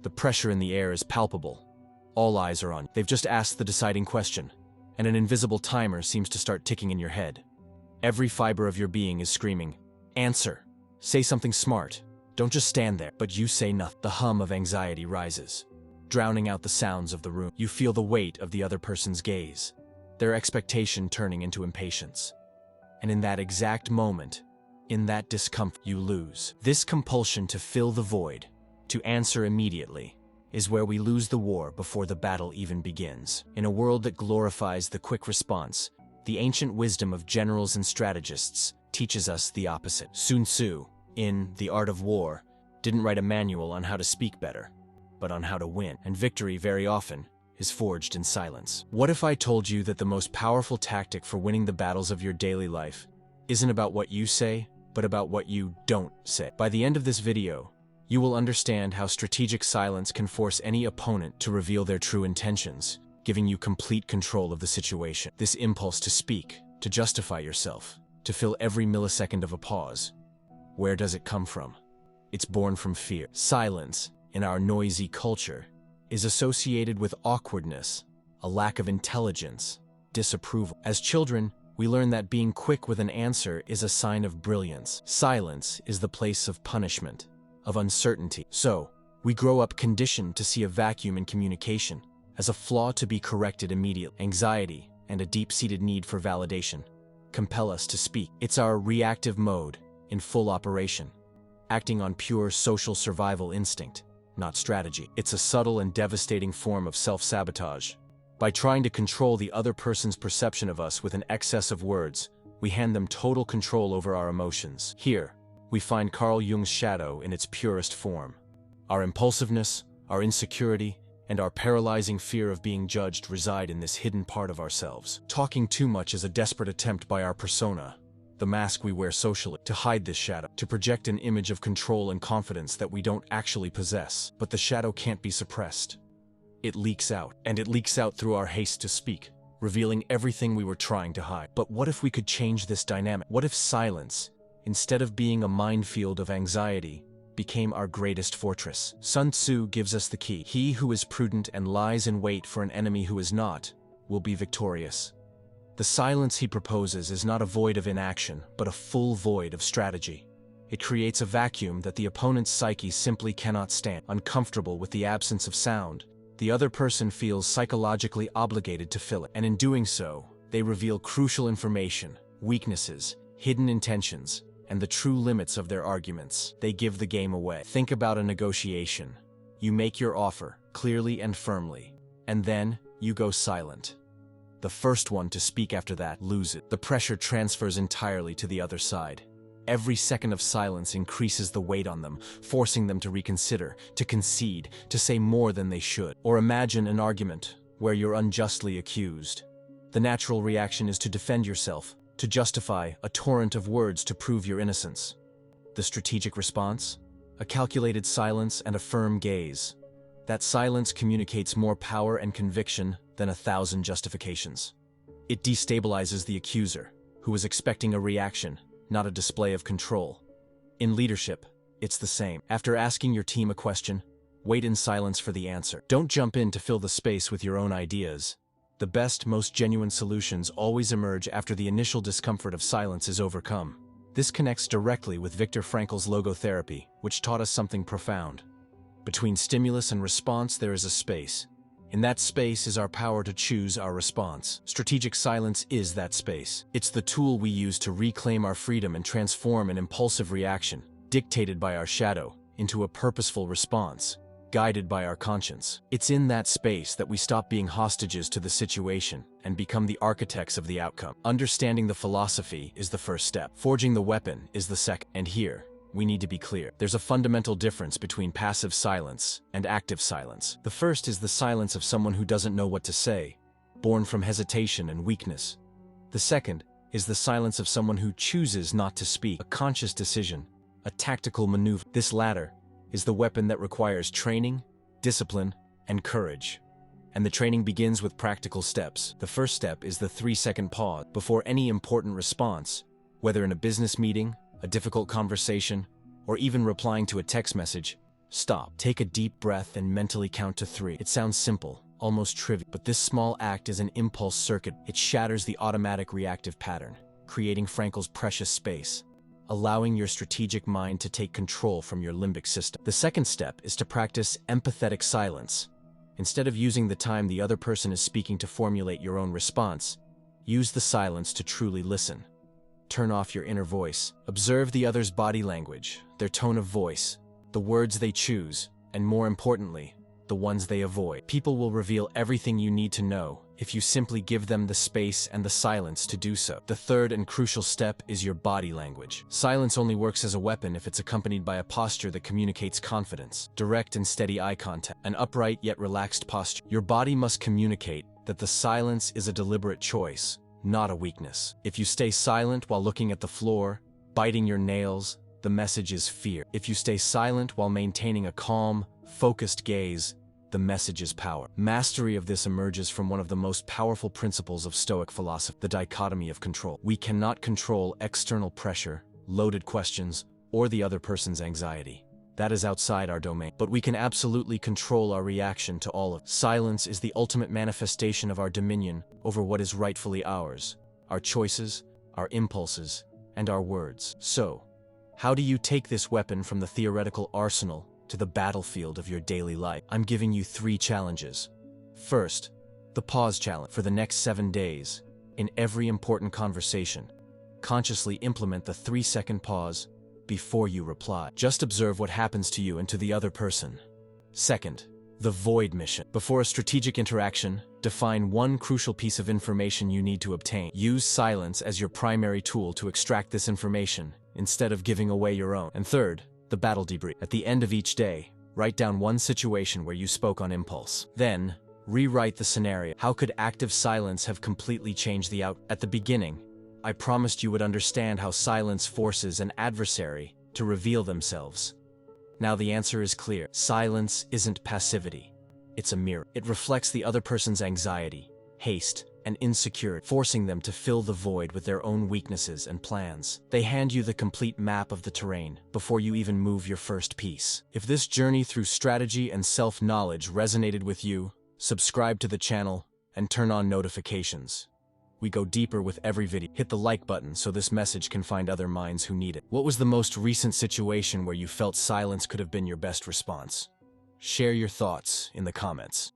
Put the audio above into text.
The pressure in the air is palpable. All eyes are on you. They've just asked the deciding question, and an invisible timer seems to start ticking in your head. Every fiber of your being is screaming, "Answer! Say something smart. Don't just stand there." But you say nothing. The hum of anxiety rises, drowning out the sounds of the room. You feel the weight of the other person's gaze, their expectation turning into impatience. And in that exact moment, in that discomfort, you lose. This compulsion to fill the void, to answer immediately, is where we lose the war before the battle even begins. In a world that glorifies the quick response, the ancient wisdom of generals and strategists teaches us the opposite. Sun Tzu, in The Art of War, didn't write a manual on how to speak better, but on how to win. And victory, very often, is forged in silence. What if I told you that the most powerful tactic for winning the battles of your daily life isn't about what you say, but about what you don't say? By the end of this video, you will understand how strategic silence can force any opponent to reveal their true intentions, giving you complete control of the situation. This impulse to speak, to justify yourself, to fill every millisecond of a pause. Where does it come from? It's born from fear. Silence, in our noisy culture, is associated with awkwardness, a lack of intelligence, disapproval. As children, we learn that being quick with an answer is a sign of brilliance. Silence is the place of punishment, of uncertainty. So, we grow up conditioned to see a vacuum in communication as a flaw to be corrected immediately. Anxiety and a deep-seated need for validation compel us to speak. It's our reactive mode in full operation, acting on pure social survival instinct, not strategy. It's a subtle and devastating form of self-sabotage. By trying to control the other person's perception of us with an excess of words, we hand them total control over our emotions. Here, we find Carl Jung's shadow in its purest form. Our impulsiveness, our insecurity, and our paralyzing fear of being judged reside in this hidden part of ourselves. Talking too much is a desperate attempt by our persona, the mask we wear socially, to hide this shadow, to project an image of control and confidence that we don't actually possess. But the shadow can't be suppressed. It leaks out, and it leaks out through our haste to speak, revealing everything we were trying to hide. But what if we could change this dynamic? What if silence, instead of being a minefield of anxiety, became our greatest fortress? Sun Tzu gives us the key. He who is prudent and lies in wait for an enemy who is not, will be victorious. The silence he proposes is not a void of inaction, but a full void of strategy. It creates a vacuum that the opponent's psyche simply cannot stand. Uncomfortable with the absence of sound, the other person feels psychologically obligated to fill it. And in doing so, they reveal crucial information, weaknesses, hidden intentions, and the true limits of their arguments. They give the game away. Think about a negotiation. You make your offer, clearly and firmly, and then you go silent. The first one to speak after that loses. The pressure transfers entirely to the other side. Every second of silence increases the weight on them, forcing them to reconsider, to concede, to say more than they should. Or imagine an argument where you're unjustly accused. The natural reaction is to defend yourself, to justify a torrent of words to prove your innocence. The strategic response? A calculated silence and a firm gaze. That silence communicates more power and conviction than 1,000 justifications. It destabilizes the accuser, who is expecting a reaction, not a display of control. In leadership, it's the same. After asking your team a question, wait in silence for the answer. Don't jump in to fill the space with your own ideas. The best, most genuine solutions always emerge after the initial discomfort of silence is overcome. This connects directly with Viktor Frankl's Logotherapy, which taught us something profound. Between stimulus and response, there is a space. In that space is our power to choose our response. Strategic silence is that space. It's the tool we use to reclaim our freedom and transform an impulsive reaction, dictated by our shadow, into a purposeful response, guided by our conscience. It's in that space that we stop being hostages to the situation and become the architects of the outcome. Understanding the philosophy is the first step. Forging the weapon is the second. And here, we need to be clear. There's a fundamental difference between passive silence and active silence. The first is the silence of someone who doesn't know what to say, born from hesitation and weakness. The second is the silence of someone who chooses not to speak, a conscious decision, a tactical maneuver. This latter is the weapon that requires training, discipline, and courage. And the training begins with practical steps. The first step is the 3-second pause before any important response, whether in a business meeting, a difficult conversation, or even replying to a text message. Stop. Take a deep breath and mentally count to 3. It sounds simple, almost trivial, but this small act is an impulse circuit. It shatters the automatic reactive pattern, creating Frankl's precious space, allowing your strategic mind to take control from your limbic system. The second step is to practice empathetic silence. Instead of using the time the other person is speaking to formulate your own response, use the silence to truly listen. Turn off your inner voice. Observe the other's body language, their tone of voice, the words they choose, and more importantly, the ones they avoid. People will reveal everything you need to know if you simply give them the space and the silence to do so. The third and crucial step is your body language. Silence only works as a weapon if it's accompanied by a posture that communicates confidence, direct and steady eye contact, an upright yet relaxed posture. Your body must communicate that the silence is a deliberate choice, not a weakness. If you stay silent while looking at the floor, biting your nails, the message is fear. If you stay silent while maintaining a calm, focused gaze, the message is power. Mastery of this emerges from one of the most powerful principles of Stoic philosophy, the dichotomy of control. We cannot control external pressure, loaded questions, or the other person's anxiety. That is outside our domain. But we can absolutely control our reaction to all of it. Silence is the ultimate manifestation of our dominion over what is rightfully ours, our choices, our impulses, and our words. So, how do you take this weapon from the theoretical arsenal to the battlefield of your daily life? I'm giving you 3 challenges. First, the pause challenge. For the next 7 days, in every important conversation, consciously implement the 3-second pause before you reply. Just observe what happens to you and to the other person. Second, the void mission. Before a strategic interaction, define one crucial piece of information you need to obtain. Use silence as your primary tool to extract this information, instead of giving away your own. And third, the battle debrief. At the end of each day, write down one situation where you spoke on impulse. Then, rewrite the scenario. How could active silence have completely changed the outcome? At the beginning, I promised you would understand how silence forces an adversary to reveal themselves. Now the answer is clear. Silence isn't passivity. It's a mirror. It reflects the other person's anxiety, haste, and insecurity, forcing them to fill the void with their own weaknesses and plans. They hand you the complete map of the terrain before you even move your first piece. If this journey through strategy and self-knowledge resonated with you, subscribe to the channel and turn on notifications. We go deeper with every video. Hit the like button so this message can find other minds who need it. What was the most recent situation where you felt silence could have been your best response? Share your thoughts in the comments.